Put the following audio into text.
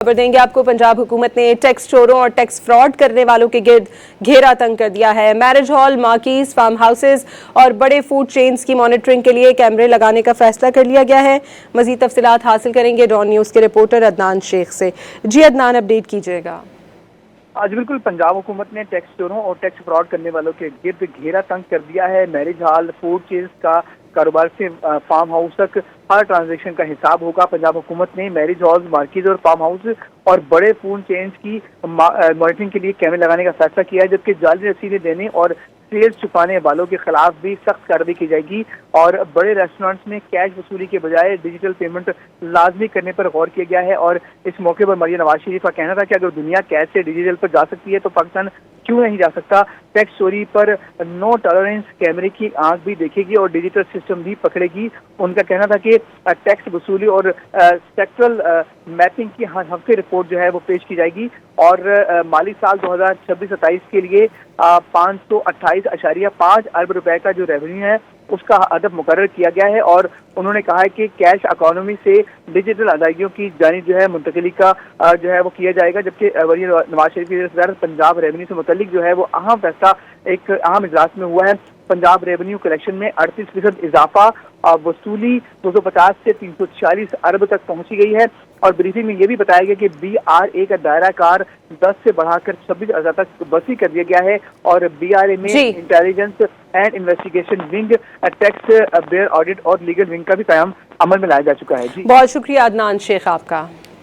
खबर देंगे आपको। पंजाब हुकूमत ने टैक्स चोरों और टैक्स फ्रॉड करने वालों के गिर्द घेरा तंग कर दिया है। Marriage hall, marquees, farm houses और बड़े फूड चेन्स की मॉनिटरिंग के लिए कैमरे लगाने का फैसला कर लिया गया है। मजीद तफसीलात हासिल करेंगे डॉन न्यूज़ के रिपोर्टर अदनान शेख से। जी अदनान, अपडेट कीजिएगा। आज बिल्कुल पंजाब हुकूमत ने टैक्स चोरों और टैक्स फ्रॉड करने वालों के गिर्द घेरा तंग कर दिया है। मैरिज हॉल, फूड चेन्स का कारोबार से फार्म हाउस तक हर ट्रांजैक्शन का हिसाब होगा। पंजाब हुकूमत ने मैरिज हॉल, मार्केज और फार्म हाउस और बड़े फूड चेन्स की मॉनिटरिंग के लिए कैमरे लगाने का फैसला किया है, जबकि जाली रसीदें देने और सेल्स छुपाने वालों के खिलाफ भी सख्त कार्रवाई की जाएगी। और बड़े रेस्टोरेंट्स में कैश वसूली के बजाय डिजिटल पेमेंट लाजमी करने पर गौर किया गया है। और इस मौके पर मरियम नवाज शरीफ का कहना था कि अगर दुनिया कैश से डिजिटल पर जा सकती है तो पाकिस्तान क्यों नहीं जा सकता। टैक्स चोरी पर नो टॉलरेंस कैमरे की आंख भी देखेगी और डिजिटल सिस्टम भी पकड़ेगी। उनका कहना था कि टैक्स वसूली और सेक्टरल मैपिंग की हर हफ्ते रिपोर्ट जो है वो पेश की जाएगी। और माली साल 2026-27 के लिए 528.5 अरब रुपए का जो रेवेन्यू है उसका हदफ मुकर्रर किया गया है। और उन्होंने कहा है कि कैश इकोनॉमी से डिजिटल अदायगियों की जानिब जो है मुंतकिली का जो है वो किया जाएगा। जबकि नवाज शरीफ की सदर पंजाब रेवेन्यू से मुतल्लिक जो है वो अहम फैसला एक अहम इजलास में हुआ है। पंजाब रेवेन्यू कलेक्शन में 38% इजाफा, वसूली 250 से 340 अरब तक पहुंची गई है। और ब्रीफिंग में ये भी बताया गया कि BRA का दायरा कार 10 से बढ़ाकर 26,000 तक वसी कर दिया गया है। और BRA में intelligence and investigation wing, tax payer audit और लीगल विंग का भी कायम अमल में लाया जा चुका है। जी, बहुत शुक्रिया अदनान शेख आपका।